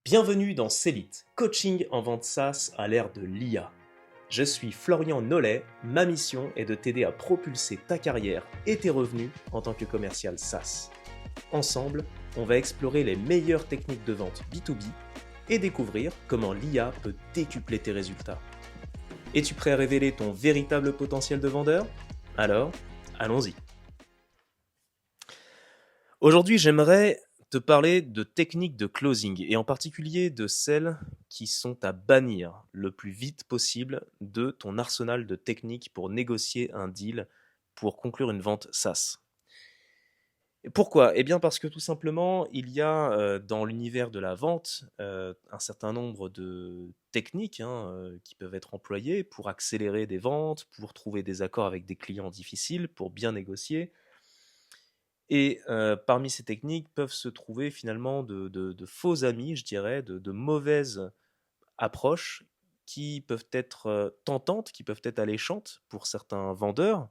Bienvenue dans Célite, coaching en vente SaaS à l'ère de l'IA. Je suis Florian Nollet, ma mission est de t'aider à propulser ta carrière et tes revenus en tant que commercial SaaS. Ensemble, on va explorer les meilleures techniques de vente B2B et découvrir comment l'IA peut décupler tes résultats. Es-tu prêt à révéler ton véritable potentiel de vendeur? Alors, allons-y. Aujourd'hui, j'aimerais te parler de techniques de closing et en particulier de celles qui sont à bannir le plus vite possible de ton arsenal de techniques pour négocier un deal, pour conclure une vente SaaS. Et pourquoi? Eh bien parce que tout simplement, il y a dans l'univers de la vente un certain nombre de techniques qui peuvent être employées pour accélérer des ventes, pour trouver des accords avec des clients difficiles, pour bien négocier. Et parmi ces techniques peuvent se trouver finalement de faux amis, je dirais, de mauvaises approches qui peuvent être tentantes, qui peuvent être alléchantes pour certains vendeurs,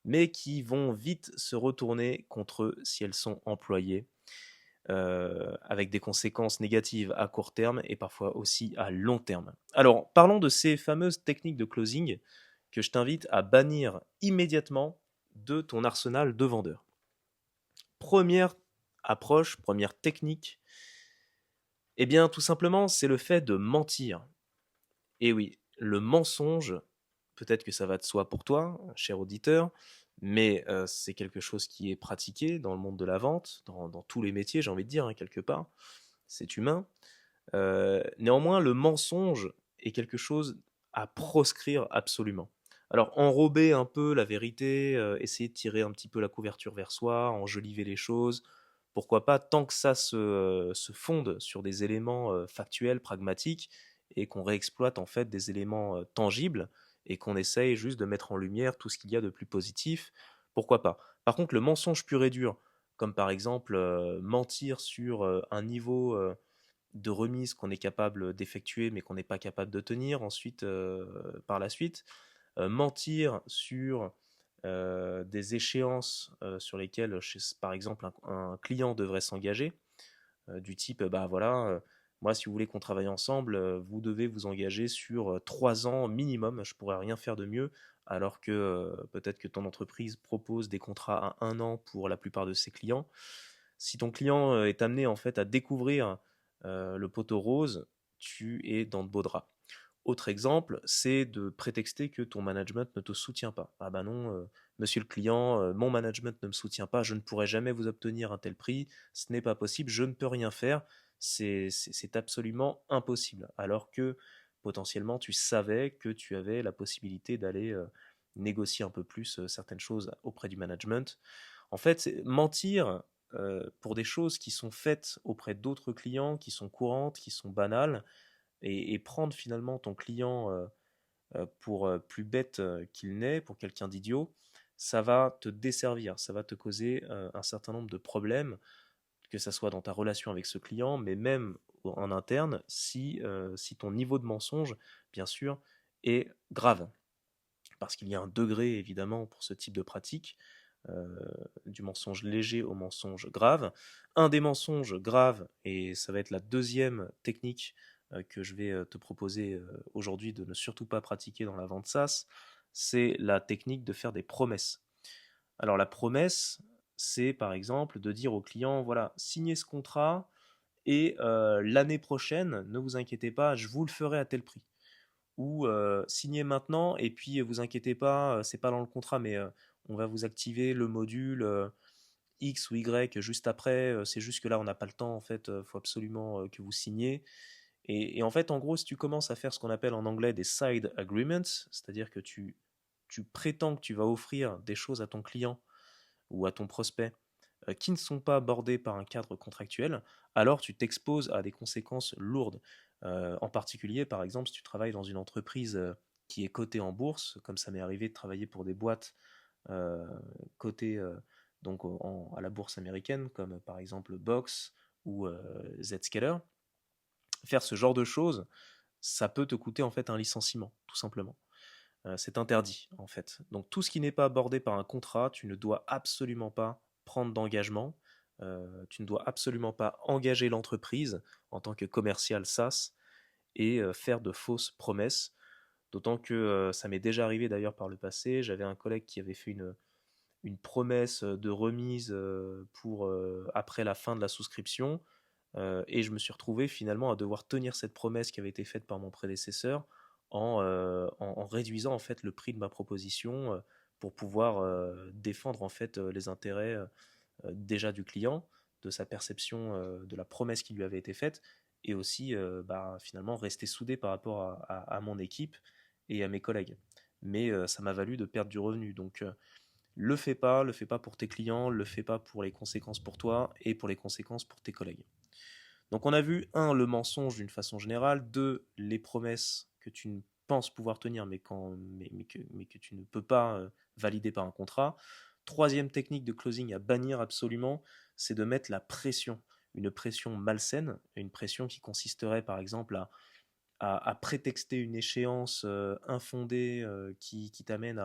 mais qui vont vite se retourner contre eux si elles sont employées, avec des conséquences négatives à court terme et parfois aussi à long terme. Alors, parlons de ces fameuses techniques de closing que je t'invite à bannir immédiatement de ton arsenal de vendeurs. Première approche, première technique, eh bien tout simplement c'est le fait de mentir. Et oui, le mensonge, peut-être que ça va de soi pour toi, cher auditeur, mais c'est quelque chose qui est pratiqué dans le monde de la vente, dans tous les métiers, j'ai envie de dire, quelque part. C'est humain. Néanmoins, le mensonge est quelque chose à proscrire absolument. Alors, enrober un peu la vérité, essayer de tirer un petit peu la couverture vers soi, enjoliver les choses, pourquoi pas, tant que ça se fonde sur des éléments factuels, pragmatiques, et qu'on réexploite en fait des éléments tangibles, et qu'on essaye juste de mettre en lumière tout ce qu'il y a de plus positif, pourquoi pas. Par contre, le mensonge pur et dur, comme par exemple mentir sur un niveau de remise qu'on est capable d'effectuer mais qu'on n'est pas capable de tenir ensuite par la suite, mentir sur des échéances sur lesquelles, par exemple, un client devrait s'engager, du type, bah voilà, moi, si vous voulez qu'on travaille ensemble, vous devez vous engager sur 3 ans minimum, je pourrais rien faire de mieux, alors que peut-être que ton entreprise propose des contrats à 1 an pour la plupart de ses clients. Si ton client est amené en fait à découvrir le poteau rose, tu es dans de beaux draps. Autre exemple, c'est de prétexter que ton management ne te soutient pas. Ah bah non, monsieur le client, mon management ne me soutient pas, je ne pourrai jamais vous obtenir un tel prix, ce n'est pas possible, je ne peux rien faire, c'est absolument impossible. Alors que potentiellement tu savais que tu avais la possibilité d'aller négocier un peu plus certaines choses auprès du management. En fait, mentir pour des choses qui sont faites auprès d'autres clients, qui sont courantes, qui sont banales, et prendre finalement ton client pour plus bête qu'il n'est, pour quelqu'un d'idiot, ça va te desservir, ça va te causer un certain nombre de problèmes, que ça soit dans ta relation avec ce client, mais même en interne, si ton niveau de mensonge, bien sûr, est grave. Parce qu'il y a un degré, évidemment, pour ce type de pratique, euh, du mensonge léger au mensonge grave. Un des mensonges graves, et ça va être la deuxième technique que je vais te proposer aujourd'hui de ne surtout pas pratiquer dans la vente SaaS, c'est la technique de faire des promesses. Alors la promesse, c'est par exemple de dire au client, voilà, signez ce contrat et l'année prochaine, ne vous inquiétez pas, je vous le ferai à tel prix. Ou signez maintenant et puis vous inquiétez pas, c'est pas dans le contrat, mais on va vous activer le module X ou Y juste après. C'est juste que là, on n'a pas le temps, en fait, il faut absolument que vous signiez. Et en fait, en gros, si tu commences à faire ce qu'on appelle en anglais des side agreements, c'est-à-dire que tu prétends que tu vas offrir des choses à ton client ou à ton prospect qui ne sont pas bordés par un cadre contractuel, alors tu t'exposes à des conséquences lourdes. En particulier, par exemple, si tu travailles dans une entreprise qui est cotée en bourse, comme ça m'est arrivé de travailler pour des boîtes euh, cotées donc à la bourse américaine, comme par exemple Box ou Zscaler, faire ce genre de choses, ça peut te coûter en fait un licenciement, tout simplement. C'est interdit en fait. Donc tout ce qui n'est pas abordé par un contrat, tu ne dois absolument pas prendre d'engagement. Tu ne dois absolument pas engager l'entreprise en tant que commercial SaaS et faire de fausses promesses. D'autant que ça m'est déjà arrivé d'ailleurs par le passé. J'avais un collègue qui avait fait une promesse de remise pour après la fin de la souscription. Et je me suis retrouvé finalement à devoir tenir cette promesse qui avait été faite par mon prédécesseur en réduisant en fait le prix de ma proposition pour pouvoir défendre en fait les intérêts déjà du client, de sa perception de la promesse qui lui avait été faite, et aussi finalement rester soudé par rapport à mon équipe et à mes collègues. Mais ça m'a valu de perdre du revenu. Donc le fais pas pour tes clients, le fais pas pour les conséquences pour toi et pour les conséquences pour tes collègues. Donc on a vu, un, le mensonge d'une façon générale, deux, les promesses que tu ne penses pouvoir tenir mais que tu ne peux pas valider par un contrat. Troisième technique de closing à bannir absolument, c'est de mettre la pression, une pression malsaine, une pression qui consisterait par exemple à prétexter une échéance infondée qui t'amène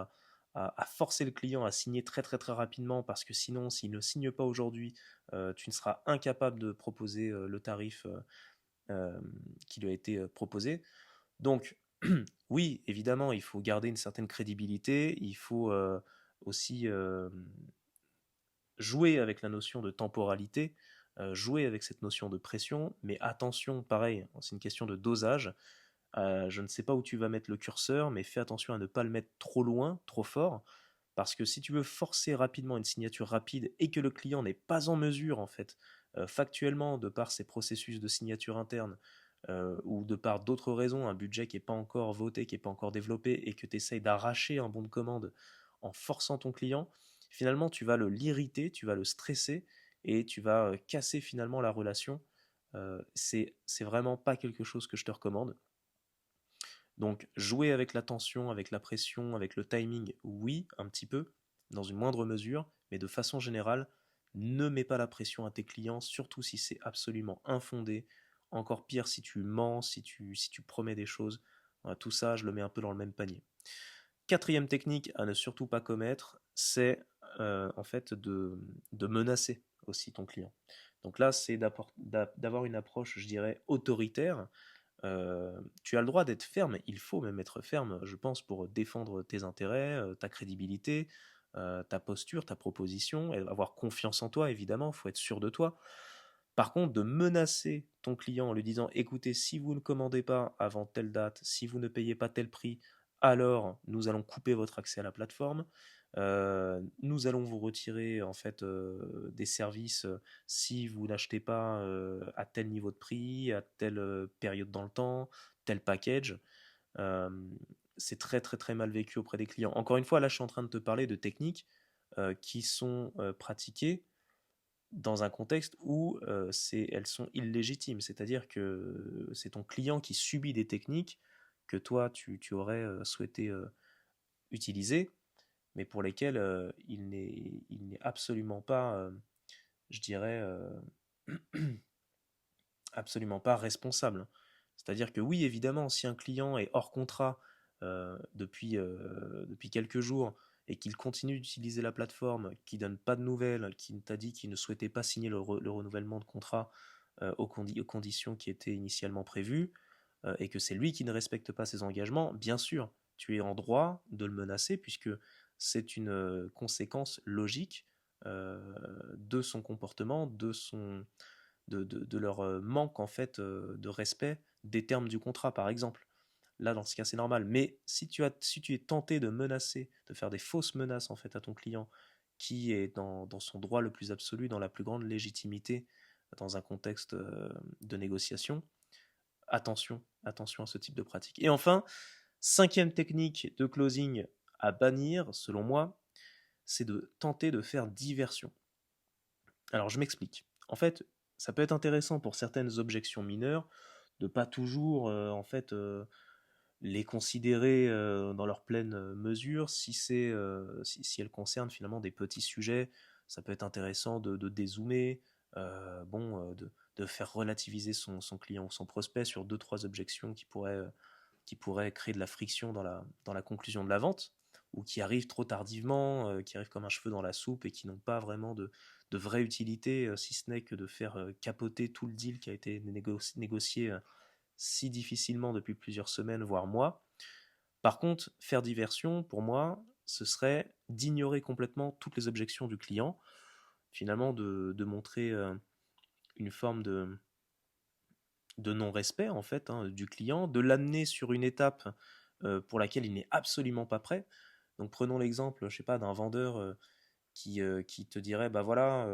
à forcer le client à signer très très très rapidement parce que sinon, s'il ne signe pas aujourd'hui, tu ne seras incapable de proposer le tarif euh, qui lui a été proposé. Donc, oui, évidemment, il faut garder une certaine crédibilité, il faut aussi jouer avec la notion de temporalité, jouer avec cette notion de pression, mais attention, pareil, c'est une question de dosage. Je ne sais pas où tu vas mettre le curseur, mais fais attention à ne pas le mettre trop loin, trop fort, parce que si tu veux forcer rapidement une signature rapide et que le client n'est pas en mesure, en fait, factuellement, de par ses processus de signature interne, ou de par d'autres raisons, un budget qui n'est pas encore voté, qui n'est pas encore développé, et que tu essayes d'arracher un bon de commande en forçant ton client, finalement, tu vas l'irriter, tu vas le stresser, et tu vas casser finalement la relation. C'est vraiment pas quelque chose que je te recommande. Donc jouer avec la tension, avec la pression, avec le timing, oui, un petit peu, dans une moindre mesure, mais de façon générale, ne mets pas la pression à tes clients, surtout si c'est absolument infondé. Encore pire si tu mens, si tu promets des choses. Voilà, tout ça, je le mets un peu dans le même panier. Quatrième technique à ne surtout pas commettre, c'est en fait de menacer aussi ton client. Donc là, c'est d'avoir une approche, je dirais, autoritaire. Tu as le droit d'être ferme, il faut même être ferme, je pense, pour défendre tes intérêts, ta crédibilité, ta posture, ta proposition, et avoir confiance en toi, évidemment, il faut être sûr de toi. Par contre, de menacer ton client en lui disant, écoutez, si vous ne commandez pas avant telle date, si vous ne payez pas tel prix, alors nous allons couper votre accès à la plateforme. Nous allons vous retirer en fait des services si vous n'achetez pas à tel niveau de prix, à telle période dans le temps, tel package. Euh, c'est très très très mal vécu auprès des clients. Encore une fois, là je suis en train de te parler de techniques qui sont pratiquées dans un contexte où elles sont illégitimes, c'est-à-dire que c'est ton client qui subit des techniques que toi tu aurais souhaité utiliser, mais pour lesquelles il n'est absolument pas, je dirais, absolument pas responsable. C'est-à-dire que oui, évidemment, si un client est hors contrat depuis quelques jours et qu'il continue d'utiliser la plateforme, qui donne pas de nouvelles, qui t'a dit qu'il ne souhaitait pas signer le renouvellement de contrat aux conditions qui étaient initialement prévues, et que c'est lui qui ne respecte pas ses engagements, bien sûr, tu es en droit de le menacer puisque c'est une conséquence logique de son comportement, de leur manque en fait de respect des termes du contrat, par exemple. Là, dans ce cas, c'est normal. Mais si tu es tenté de menacer, de faire des fausses menaces en fait à ton client, qui est dans son droit le plus absolu, dans la plus grande légitimité, dans un contexte de négociation, attention, attention à ce type de pratique. Et enfin, cinquième technique de closing à bannir, selon moi, c'est de tenter de faire diversion. Alors, je m'explique. En fait, ça peut être intéressant pour certaines objections mineures de pas toujours en fait les considérer dans leur pleine mesure si elles concernent finalement des petits sujets. Ça peut être intéressant de dézoomer, de faire relativiser son client ou son prospect sur deux trois objections qui pourraient créer de la friction dans la conclusion de la vente, ou qui arrivent trop tardivement, qui arrivent comme un cheveu dans la soupe et qui n'ont pas vraiment de vraie utilité, si ce n'est que de faire capoter tout le deal qui a été négocié si difficilement depuis plusieurs semaines, voire mois. Par contre, faire diversion, pour moi, ce serait d'ignorer complètement toutes les objections du client, finalement de montrer une forme de non-respect en fait du client, de l'amener sur une étape pour laquelle il n'est absolument pas prêt. Donc prenons l'exemple, je sais pas, d'un vendeur qui te dirait, bah voilà,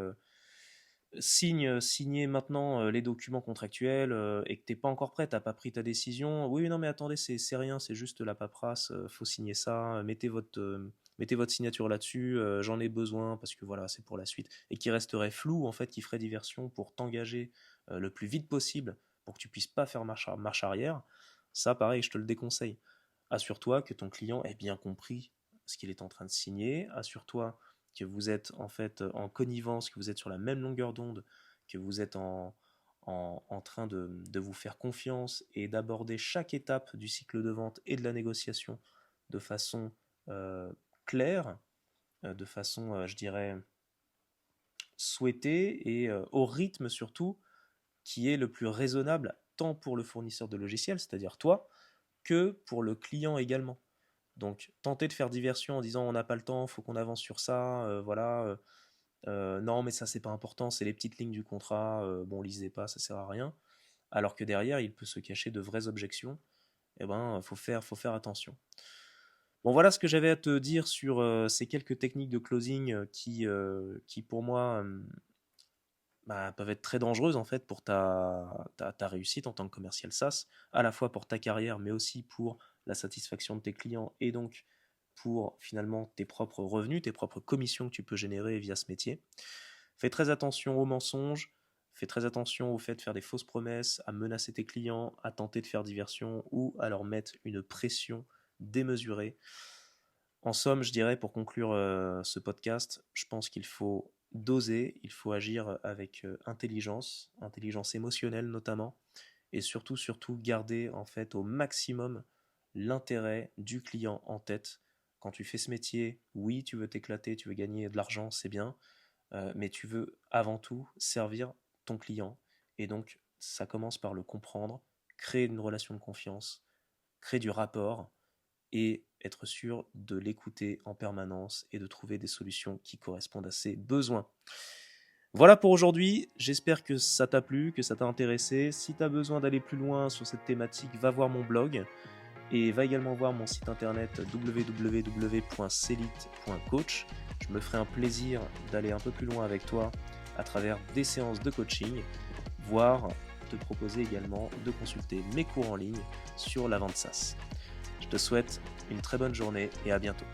signez maintenant les documents contractuels et que t'es pas encore prêt, t'as pas pris ta décision. Oui, non, mais attendez, c'est rien, c'est juste la paperasse, faut signer ça, mettez votre signature là-dessus, j'en ai besoin parce que voilà, c'est pour la suite. Et qui resterait flou, en fait, qui ferait diversion pour t'engager le plus vite possible pour que tu puisses pas faire marche arrière. Ça, pareil, je te le déconseille. Assure-toi que ton client ait bien compris ce qu'il est en train de signer. Assure-toi que vous êtes en fait en connivence, que vous êtes sur la même longueur d'onde, que vous êtes en train de vous faire confiance et d'aborder chaque étape du cycle de vente et de la négociation de façon claire, de façon, je dirais, souhaitée et au rythme surtout qui est le plus raisonnable tant pour le fournisseur de logiciels, c'est-à-dire toi, que pour le client également. Donc, tenter de faire diversion en disant on n'a pas le temps, faut qu'on avance sur ça, voilà. Non, mais ça c'est pas important, c'est les petites lignes du contrat. Bon, lisez pas, ça sert à rien. Alors que derrière, il peut se cacher de vraies objections. Eh ben, faut faire attention. Bon, voilà ce que j'avais à te dire sur ces quelques techniques de closing qui pour moi, bah, peuvent être très dangereuses en fait pour ta réussite en tant que commercial SaaS, à la fois pour ta carrière, mais aussi pour la satisfaction de tes clients et donc pour finalement tes propres revenus, tes propres commissions que tu peux générer via ce métier. Fais très attention aux mensonges, fais très attention au fait de faire des fausses promesses, à menacer tes clients, à tenter de faire diversion ou à leur mettre une pression démesurée. En somme, je dirais pour conclure ce podcast, je pense qu'il faut doser, il faut agir avec intelligence, intelligence émotionnelle notamment, et surtout garder en fait au maximum l'intérêt du client en tête. Quand tu fais ce métier, oui, tu veux t'éclater, tu veux gagner de l'argent, c'est bien, mais tu veux avant tout servir ton client. Et donc, ça commence par le comprendre, créer une relation de confiance, créer du rapport et être sûr de l'écouter en permanence et de trouver des solutions qui correspondent à ses besoins. Voilà pour aujourd'hui, j'espère que ça t'a plu, que ça t'a intéressé. Si tu as besoin d'aller plus loin sur cette thématique, va voir mon blog et va également voir mon site internet www.celite.coach. Je me ferai un plaisir d'aller un peu plus loin avec toi à travers des séances de coaching, voire te proposer également de consulter mes cours en ligne sur la vente SaaS. Je te souhaite une très bonne journée et à bientôt.